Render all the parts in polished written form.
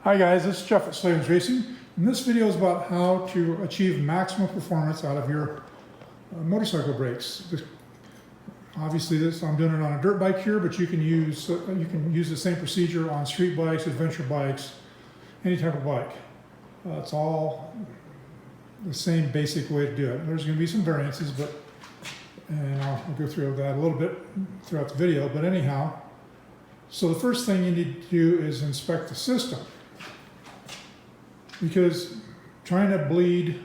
Hi guys, this is Jeff at Slavens Racing, and this video is about how to achieve maximum performance out of your motorcycle brakes. Obviously, I'm doing it on a dirt bike here, but you can use the same procedure on street bikes, adventure bikes, any type of bike. It's all the same basic way to do it. There's going to be some variances, and I'll go through that a little bit throughout the video. But anyhow, so the first thing you need to do is inspect the system. Because trying to bleed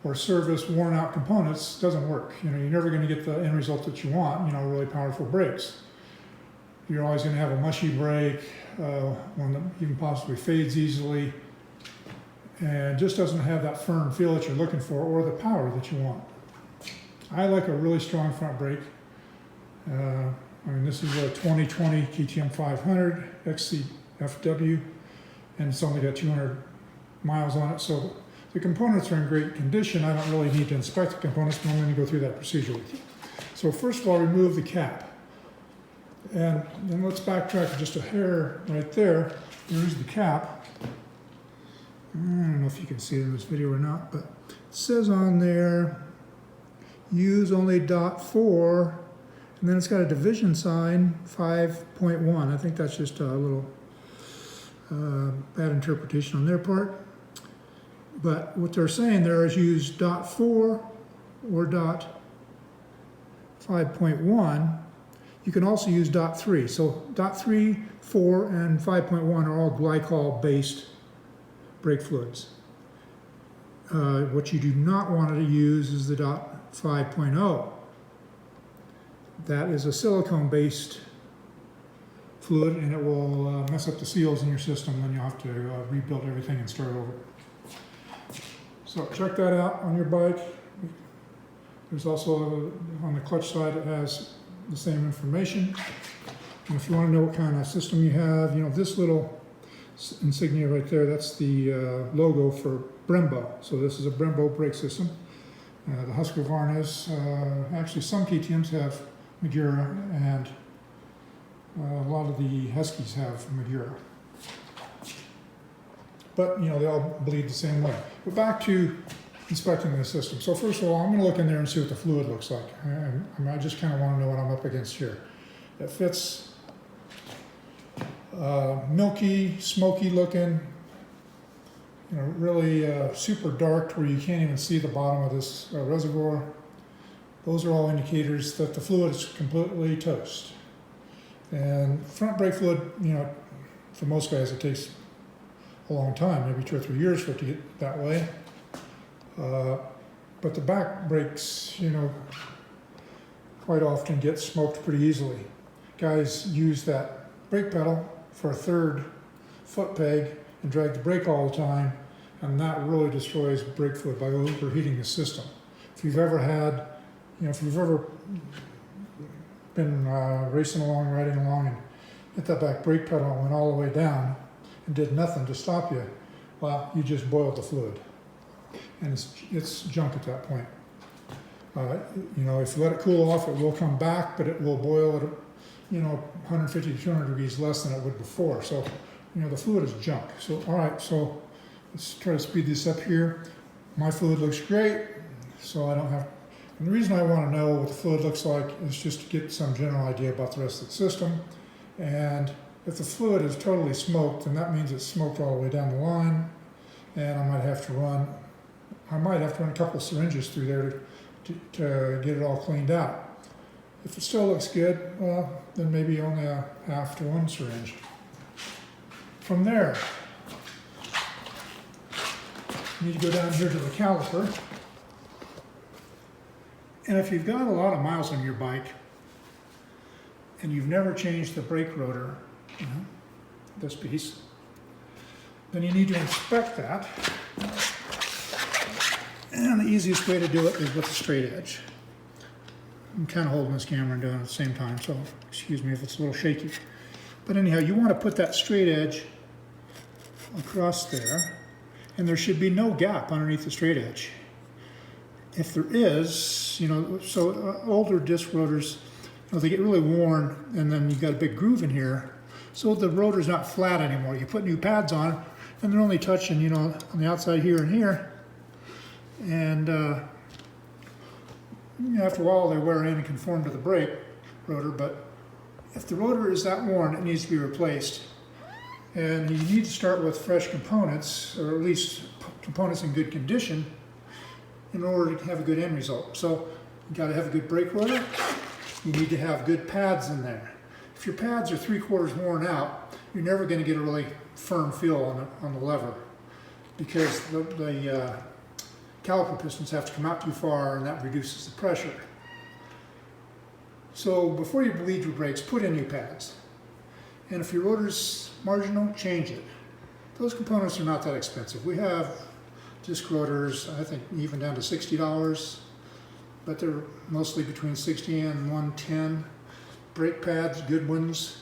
or service worn out components doesn't work. You're never going to get the end result that you want, really powerful brakes. You're always going to have a mushy brake, one that even possibly fades easily, and just doesn't have that firm feel that you're looking for or the power that you want. I like a really strong front brake. This is a 2020 KTM 500 XCFW, and it's only got 200 miles on it, so the components are in great condition. I don't really need to inspect the components, but I'm going to go through that procedure with you. So first of all, remove the cap. And then let's backtrack just a hair right there. There's the cap. I don't know if you can see it in this video or not, but it says on there, use only .4, and then it's got a division sign, 5.1. I think that's just a little bad interpretation on their part. But what they're saying there is use .4 or .5.1. You can also use .3. So .3, 4, and 5.1 are all glycol-based brake fluids. What you do not want to use is the .5.0. That is a silicone-based fluid, and it will mess up the seals in your system. Then you'll have to rebuild everything and start over. So check that out on your bike. There's also on the clutch side, it has the same information. And if you want to know what kind of system you have, this little insignia right there, that's the logo for Brembo. So this is a Brembo brake system. The Husqvarnas, actually some KTMs have Magura, and a lot of the Huskies have Magura. But, they all bleed the same way. But back to inspecting the system. So first of all, I'm going to look in there and see what the fluid looks like. I just kind of want to know what I'm up against here. It fits milky, smoky looking, really super dark to where you can't even see the bottom of this reservoir. Those are all indicators that the fluid is completely toast. And front brake fluid, for most guys it takes a long time, maybe 2 or 3 years for it to get that way. But the back brakes, quite often get smoked pretty easily. Guys use that brake pedal for a third foot peg and drag the brake all the time, and that really destroys brake fluid by overheating the system. If you've ever had, if you've ever been racing along, riding along, and hit that back brake pedal and went all the way down and did nothing to stop you, well, you just boiled the fluid. And it's junk at that point. If you let it cool off, it will come back, but it will boil at 150 to 200 degrees less than it would before. So, the fluid is junk. So, all right, so let's try to speed this up here. My fluid looks great, so I don't have. And the reason I want to know what the fluid looks like is just to get some general idea about the rest of the system. And if the fluid is totally smoked, then that means it's smoked all the way down the line, and I might have to run a couple syringes through there to get it all cleaned out. If it still looks good, well, then maybe only a half to 1 syringe. From there, you need to go down here to the caliper. And if you've got a lot of miles on your bike and you've never changed the brake rotor, this piece, then you need to inspect that. And the easiest way to do it is with a straight edge. I'm kind of holding this camera and doing it at the same time, so excuse me if it's a little shaky. But anyhow, you want to put that straight edge across there, and there should be no gap underneath the straight edge. If there is, older disc rotors, they get really worn, and then you've got a big groove in here. so the rotor's not flat anymore. You put new pads on, and they're only touching, you know, on the outside here and here. And after a while, they wear in and conform to the brake rotor. But if the rotor is that worn, it needs to be replaced. And you need to start with fresh components, or at least components in good condition, in order to have a good end result. So you got to have a good brake rotor. You need to have good pads in there. If your pads are 3/4 worn out, you're never going to get a really firm feel on the lever, because the caliper pistons have to come out too far, and that reduces the pressure. So before you bleed your brakes, put in new pads. And if your rotor's marginal, change it. Those components are not that expensive. We have disc rotors, I think even down to $60, but they're mostly between $60 and $110. Brake pads, good ones,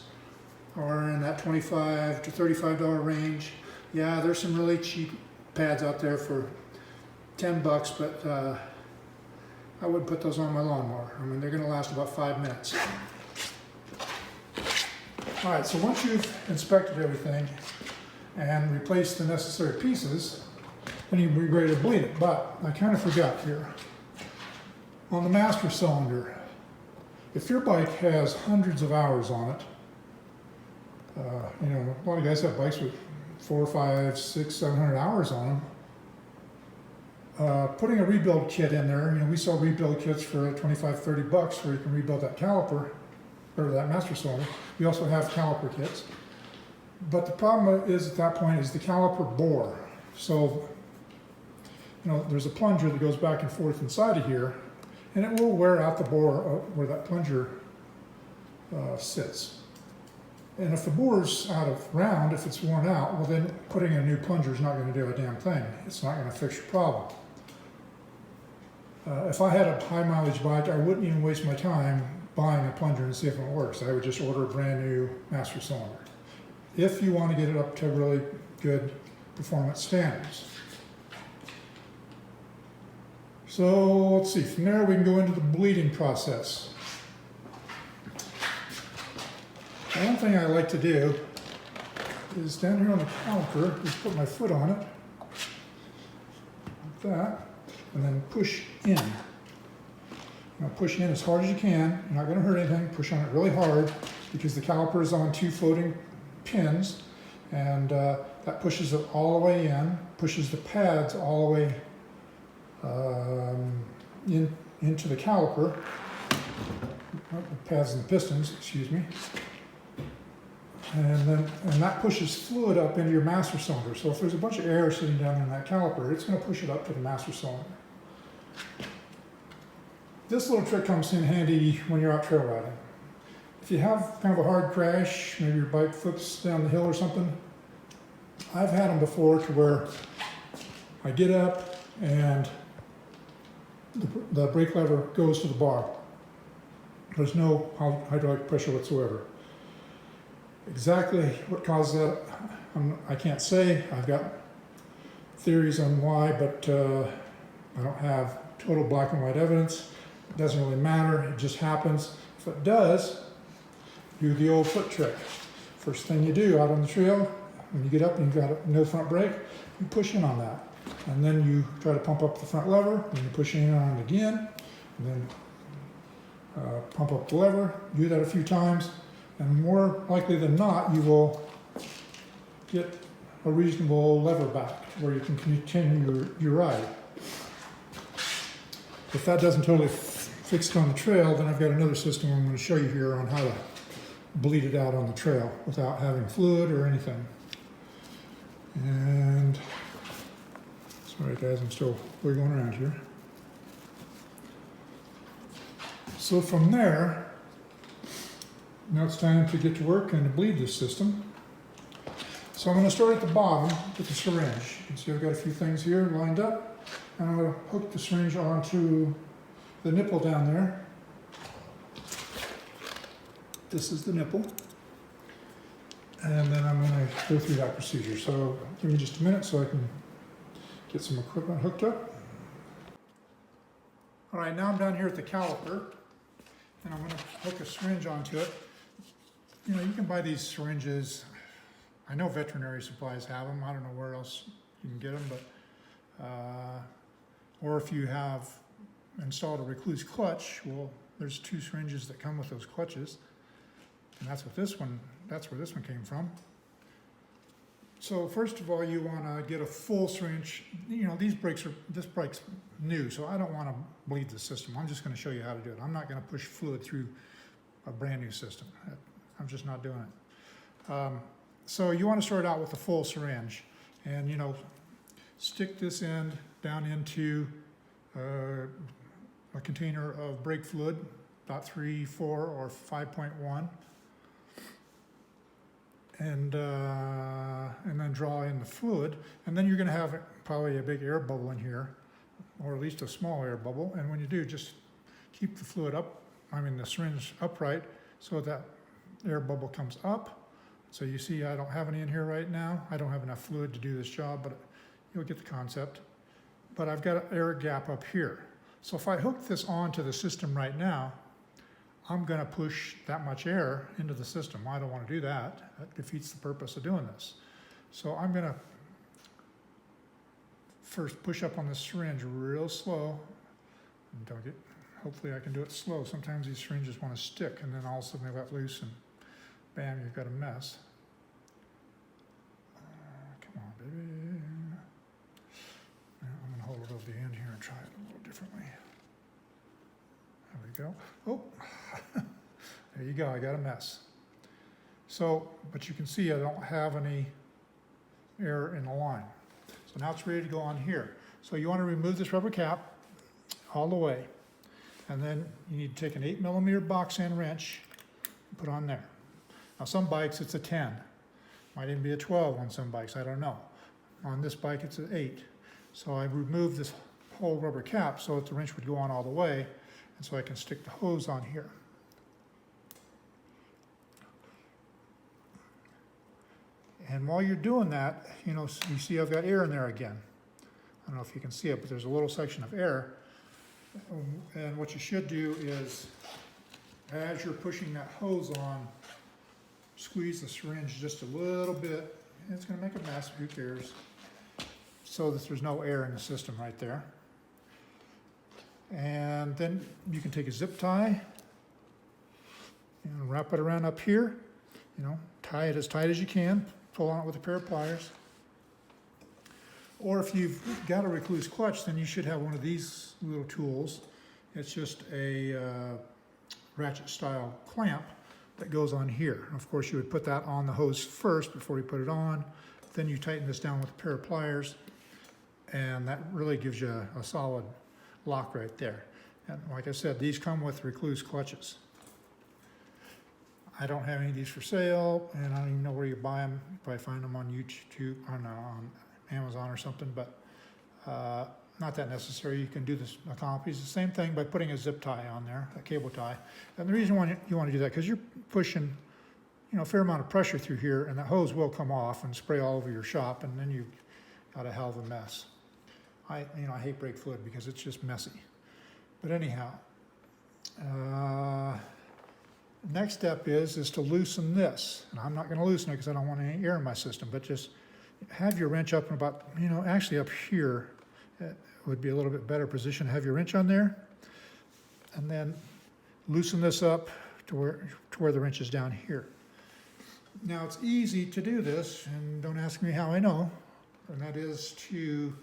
are in that $25 to $35 range. Yeah, there's some really cheap pads out there for $10, but I wouldn't put those on my lawnmower. I mean, they're going to last about 5 minutes. All right, so once you've inspected everything and replaced the necessary pieces, then you'll be ready to bleed it. But I kind of forgot here. On the master cylinder, if your bike has hundreds of hours on it, you know, a lot of guys have bikes with 400, 500, 600, 700 hours on them. Putting a rebuild kit in there, you know, we sell rebuild kits for $25, $30 where you can rebuild that caliper, or that master cylinder. We also have caliper kits. But the problem is at that point is the caliper bore. So, you know, there's a plunger that goes back and forth inside of here, and it will wear out the bore where that plunger sits. And if the bore's out of round, if it's worn out, well then putting a new plunger is not going to do a damn thing. It's not going to fix your problem. If I had a high mileage bike, I wouldn't even waste my time buying a plunger and see if it works. I would just order a brand new master cylinder, if you want to get it up to really good performance standards. So let's see, from there we can go into the bleeding process. One thing I like to do is down here on the caliper, just put my foot on it, like that, and then push in. Now push in as hard as you can. You're not going to hurt anything. Push on it really hard, because the caliper is on 2 floating pins, and that pushes it all the way in, pushes the pads all the way into the caliper, the pads and the pistons, excuse me, and that pushes fluid up into your master cylinder. So if there's a bunch of air sitting down in that caliper, it's going to push it up to the master cylinder. This little trick comes in handy when you're out trail riding. If you have kind of a hard crash, maybe your bike flips down the hill or something, I've had them before to where I get up and the brake lever goes to the bar. There's no hydraulic pressure whatsoever. Exactly what causes that, I can't say. I've got theories on why, but I don't have total black and white evidence. It doesn't really matter, it just happens. If it does, do the old foot trick. First thing you do out on the trail, when you get up and you've got no front brake, you push in on that. And then you try to pump up the front lever, and you push in on it again, and then pump up the lever. Do that a few times, and more likely than not, you will get a reasonable lever back where you can continue your ride. If that doesn't totally fix it on the trail, then I've got another system I'm going to show you here on how to bleed it out on the trail without having fluid or anything. And sorry guys, I'm still wiggling around here. So from there, now it's time to get to work and to bleed this system. So I'm going to start at the bottom with the syringe. You can see I've got a few things here lined up, and I'm going to hook the syringe onto the nipple down there. This is the nipple. And then I'm going to go through that procedure. So give me just a minute so I can get some equipment hooked up. All right, now I'm down here at the caliper, and I'm going to hook a syringe onto it. you know, you can buy these syringes. I know veterinary supplies have them. I don't know where else you can get them, but, or if you have installed a recluse clutch, well, there's 2 syringes that come with those clutches. And that's where this one came from. So first of all, you want to get a full syringe. You know, this brake's new, so I don't want to bleed the system. I'm just going to show you how to do it. I'm not going to push fluid through a brand new system. I'm just not doing it. So you want to start out with a full syringe, and you know, stick this end down into a container of brake fluid, about 3, 4, or 5.1. And then draw in the fluid, and then you're going to have probably a big air bubble in here, or at least a small air bubble. And when you do, just keep the fluid up, the syringe upright, so that air bubble comes up. So you see I don't have any in here right now. I don't have enough fluid to do this job, but you'll get the concept. But I've got an air gap up here. So if I hook this onto the system right now, I'm going to push that much air into the system. I don't want to do that. That defeats the purpose of doing this. So I'm going to first push up on the syringe real slow. And hopefully I can do it slow. Sometimes these syringes want to stick, and then all of a sudden they let loose, and bam, you've got a mess. Come on, baby. I'm going to hold it over the end here and try it a little differently. There we go. Oh, there you go. I got a mess. So, but you can see I don't have any air in the line. So now it's ready to go on here. So you want to remove this rubber cap all the way. And then you need to take an 8mm box end wrench and put on there. Now some bikes it's a 10. Might even be a 12 on some bikes. I don't know. On this bike it's an 8. So I removed this whole rubber cap so that the wrench would go on all the way. And so I can stick the hose on here. And while you're doing that, you know, you see I've got air in there again. I don't know if you can see it, but there's a little section of air. And what you should do is, as you're pushing that hose on, squeeze the syringe just a little bit. It's going to make a mess, who cares? So that there's no air in the system right there. And then you can take a zip tie and wrap it around up here. You know, tie it as tight as you can. Pull on it with a pair of pliers. Or if you've got a recluse clutch, then you should have one of these little tools. It's just a ratchet style clamp that goes on here. Of course, you would put that on the hose first before you put it on. Then you tighten this down with a pair of pliers, and that really gives you a solid lock right there. And like I said, these come with recluse clutches. I don't have any of these for sale, and I don't even know where you buy them. You probably find them on YouTube, or no, on Amazon or something, but not that necessary. You can do this, accomplish the same thing by putting a zip tie on there, a cable tie. And the reason why you want to do that, because you're pushing, you know, a fair amount of pressure through here, and that hose will come off and spray all over your shop, and then you've got a hell of a mess. I hate brake fluid because it's just messy. But anyhow, next step is to loosen this. And I'm not going to loosen it because I don't want any air in my system, but just have your wrench up in about, actually up here would be a little bit better position. Have your wrench on there, and then loosen this up to where the wrench is down here. Now it's easy to do this, and don't ask me how I know, and that is to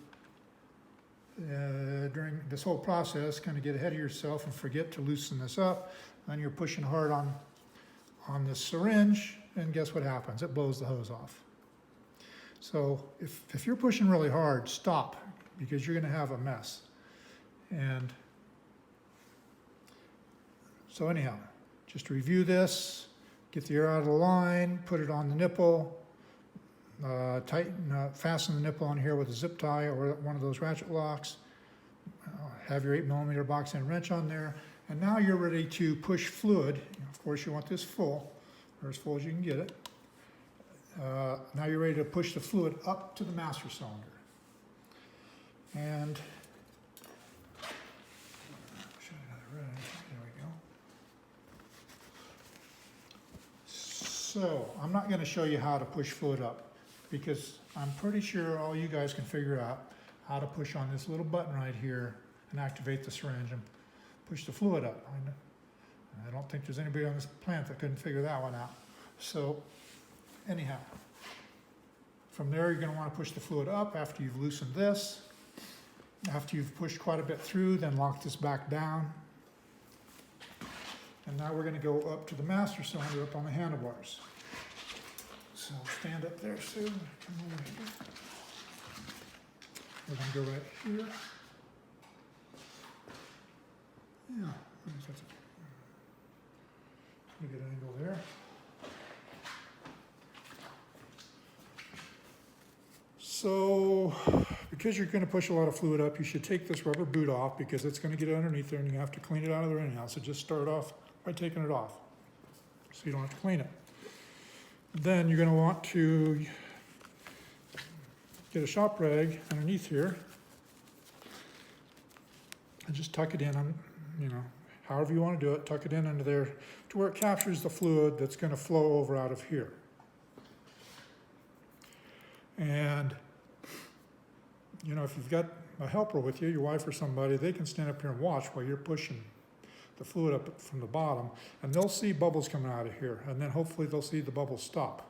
during this whole process, kind of get ahead of yourself and forget to loosen this up. Then you're pushing hard on this syringe, and guess what happens? It blows the hose off. So if you're pushing really hard, stop, because you're going to have a mess. And so anyhow, just review this, get the air out of the line, put it on the nipple, fasten the nipple on here with a zip tie or one of those ratchet locks. Have your 8mm box end wrench on there, and now you're ready to push fluid. Of course, you want this full, or as full as you can get it. Now you're ready to push the fluid up to the master cylinder. And there we go. So, I'm not gonna show you how to push fluid up, because I'm pretty sure all you guys can figure out how to push on this little button right here and activate the syringe and push the fluid up. I don't think there's anybody on this planet that couldn't figure that one out. So, anyhow, from there you're gonna wanna push the fluid up after you've loosened this. After you've pushed quite a bit through, then lock this back down. And now we're going to go up to the master cylinder up on the handlebars. So stand up there, Sue. Come over here. We're going to go right here. Yeah, that's a good angle there. So, because you're going to push a lot of fluid up, you should take this rubber boot off because it's going to get underneath there and you have to clean it out of there anyhow. So just start off by taking it off so you don't have to clean it. Then you're going to want to get a shop rag underneath here and just tuck it in on, however you want to do it, tuck it in under there to where it captures the fluid that's going to flow over out of here. And if you've got a helper with you, your wife or somebody, they can stand up here and watch while you're pushing the fluid up from the bottom, and they'll see bubbles coming out of here, and then hopefully they'll see the bubbles stop.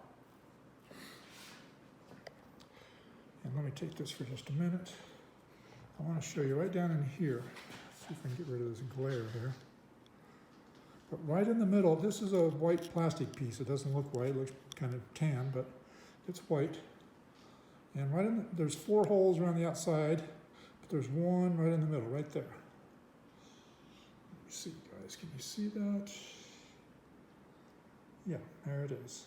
And let me take this for just a minute. I want to show you right down in here. See if I can get rid of this glare there. But right in the middle, this is a white plastic piece. It doesn't look white, it looks kind of tan, but it's white. And right in there's 4 holes around the outside, but there's one right in the middle, right there. Let me see, guys, can you see that? Yeah, there it is.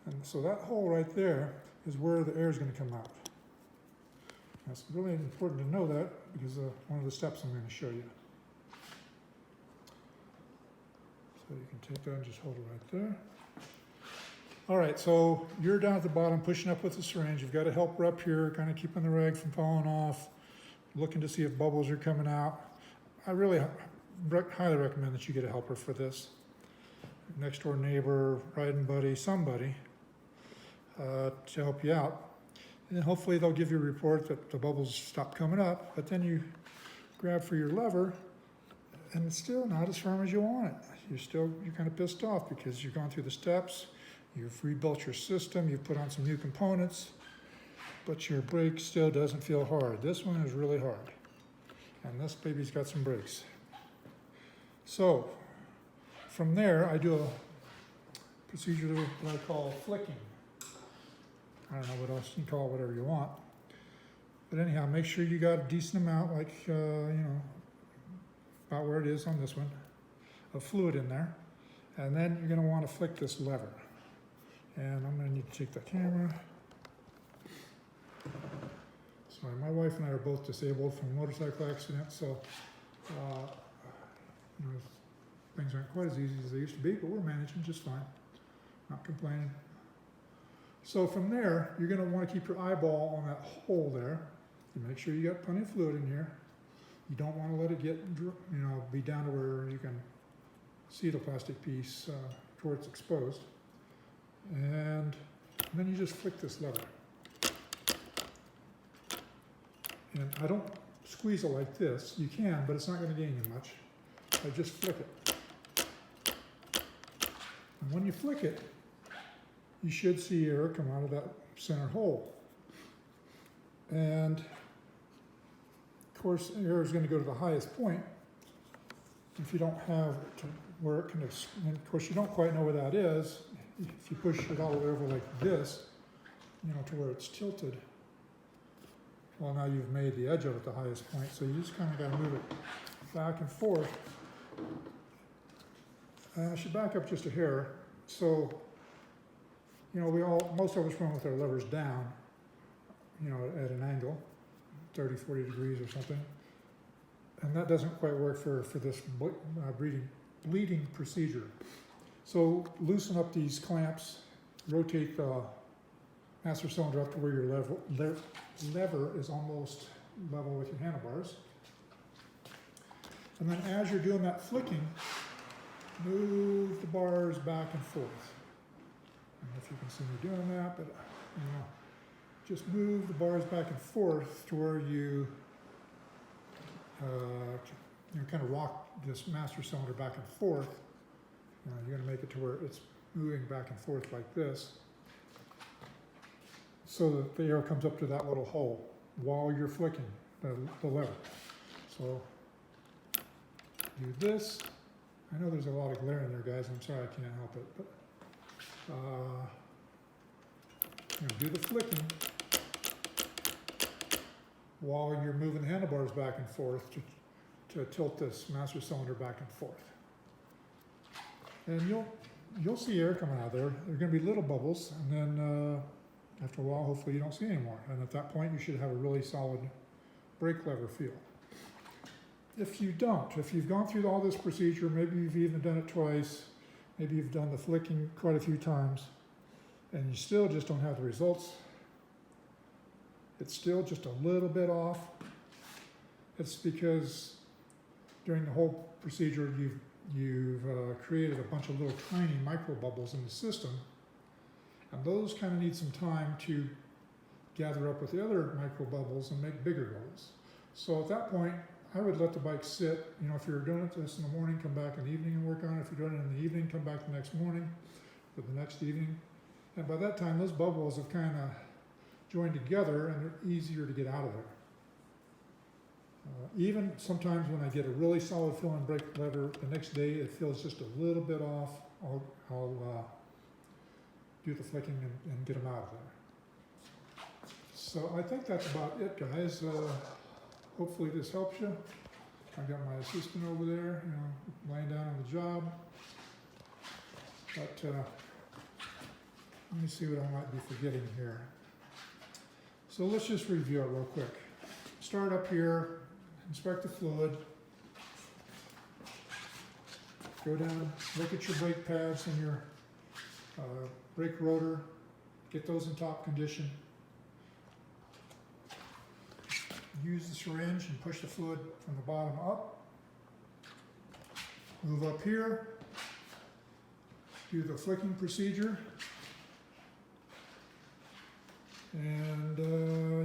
And so that hole right there is where the air is going to come out. That's really important to know that because one of the steps I'm going to show you. So you can take that and just hold it right there. All right, so you're down at the bottom pushing up with the syringe. You've got a helper up here, kind of keeping the rag from falling off, looking to see if bubbles are coming out. I really highly recommend that you get a helper for this. Next door neighbor, riding buddy, somebody to help you out. And then hopefully they'll give you a report that the bubbles stop coming up, but then you grab for your lever and it's still not as firm as you want it. You're kind of pissed off because you've gone through the steps. You've rebuilt your system, you've put on some new components, but your brake still doesn't feel hard. This one is really hard. And this baby's got some brakes. So, from there, I do a procedure that I call flicking. I don't know what else you can call it, whatever you want. But anyhow, make sure you got a decent amount, like, about where it is on this one, of fluid in there. And then you're gonna wanna flick this lever. And I'm going to need to take the camera. Sorry, my wife and I are both disabled from a motorcycle accident, so things aren't quite as easy as they used to be, but we're managing just fine. Not complaining. So from there, you're going to want to keep your eyeball on that hole there. You make sure you got plenty of fluid in here. You don't want to let it get, be down to where you can see the plastic piece to where it's exposed. And then you just flick this lever. And I don't squeeze it like this. You can, but it's not going to gain you much. I just flick it. And when you flick it, you should see air come out of that center hole. And of course, air is going to go to the highest point. If you don't have it to where it can, and of course you don't quite know where that is. If you push it all the way over like this, to where it's tilted, well, now you've made the edge of it the highest point, so you just kind of got to move it back and forth. I should back up just a hair. So, most of us run with our levers down, at an angle, 30, 40 degrees or something. And that doesn't quite work for this bleeding procedure. So loosen up these clamps, rotate the master cylinder up to where your lever is almost level with your handlebars. And then as you're doing that flicking, move the bars back and forth. don't know if you can see me doing that, but just move the bars back and forth to where you kind of rock this master cylinder back and forth. You're going to make it to where it's moving back and forth like this, so that the air comes up to that little hole while you're flicking the lever. So do this. I know there's a lot of glare in there, guys. I'm sorry, I can't help it. But do the flicking while you're moving the handlebars back and forth to tilt this master cylinder back and forth. And you'll see air coming out of there. There are going to be little bubbles, and then after a while, hopefully you don't see any more. And at that point, you should have a really solid brake lever feel. If you don't, if you've gone through all this procedure, maybe you've even done it twice, maybe you've done the flicking quite a few times, and you still just don't have the results, it's still just a little bit off, it's because during the whole procedure you've created a bunch of little tiny micro bubbles in the system, and those kind of need some time to gather up with the other micro bubbles and make bigger bubbles. So at that point, I would let the bike sit. If you're doing this in the morning, come back in the evening and work on it. If you're doing it in the evening, come back the next morning or the next evening. And by that time, those bubbles have kind of joined together and they're easier to get out of there. Even sometimes when I get a really solid feeling brake lever, the next day it feels just a little bit off, I'll do the flicking and get them out of there. So I think that's about it, guys. Hopefully this helps you. I got my assistant over there, laying down on the job. But let me see what I might be forgetting here. So let's just review it real quick. Start up here, inspect the fluid. Go down, look at your brake pads and your brake rotor. Get those in top condition. Use the syringe and push the fluid from the bottom up. Move up here. Do the flicking procedure. And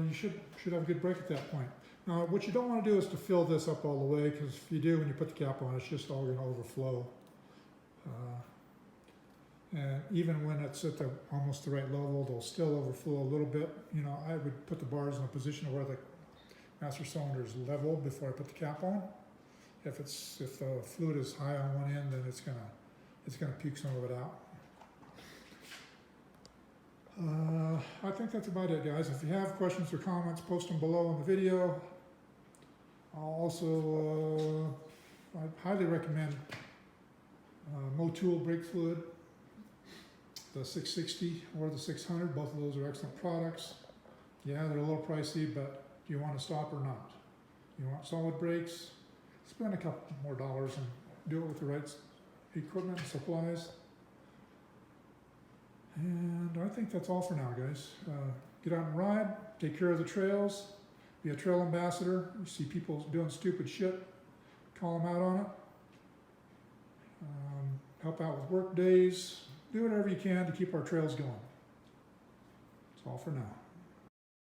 you should have a good brake at that point. Now, what you don't want to do is to fill this up all the way, because if you do, when you put the cap on, it's just all going to overflow. And even when it's at almost the right level, they'll still overflow a little bit. I would put the bars in a position where the master cylinder is level before I put the cap on. If the fluid is high on one end, then it's gonna puke some of it out. I think that's about it, guys. If you have questions or comments, post them below in the video. I'll also I highly recommend Motul brake fluid, the 660 or the 600. Both of those are excellent products. Yeah, they're a little pricey, but do you want to stop or not? You want solid brakes? Spend a couple more dollars and do it with the right equipment and supplies. And I think that's all for now, guys. Get out and ride, take care of the trails, be a trail ambassador. You see people doing stupid shit, call them out on it. Help out with work days. Do whatever you can to keep our trails going. That's all for now.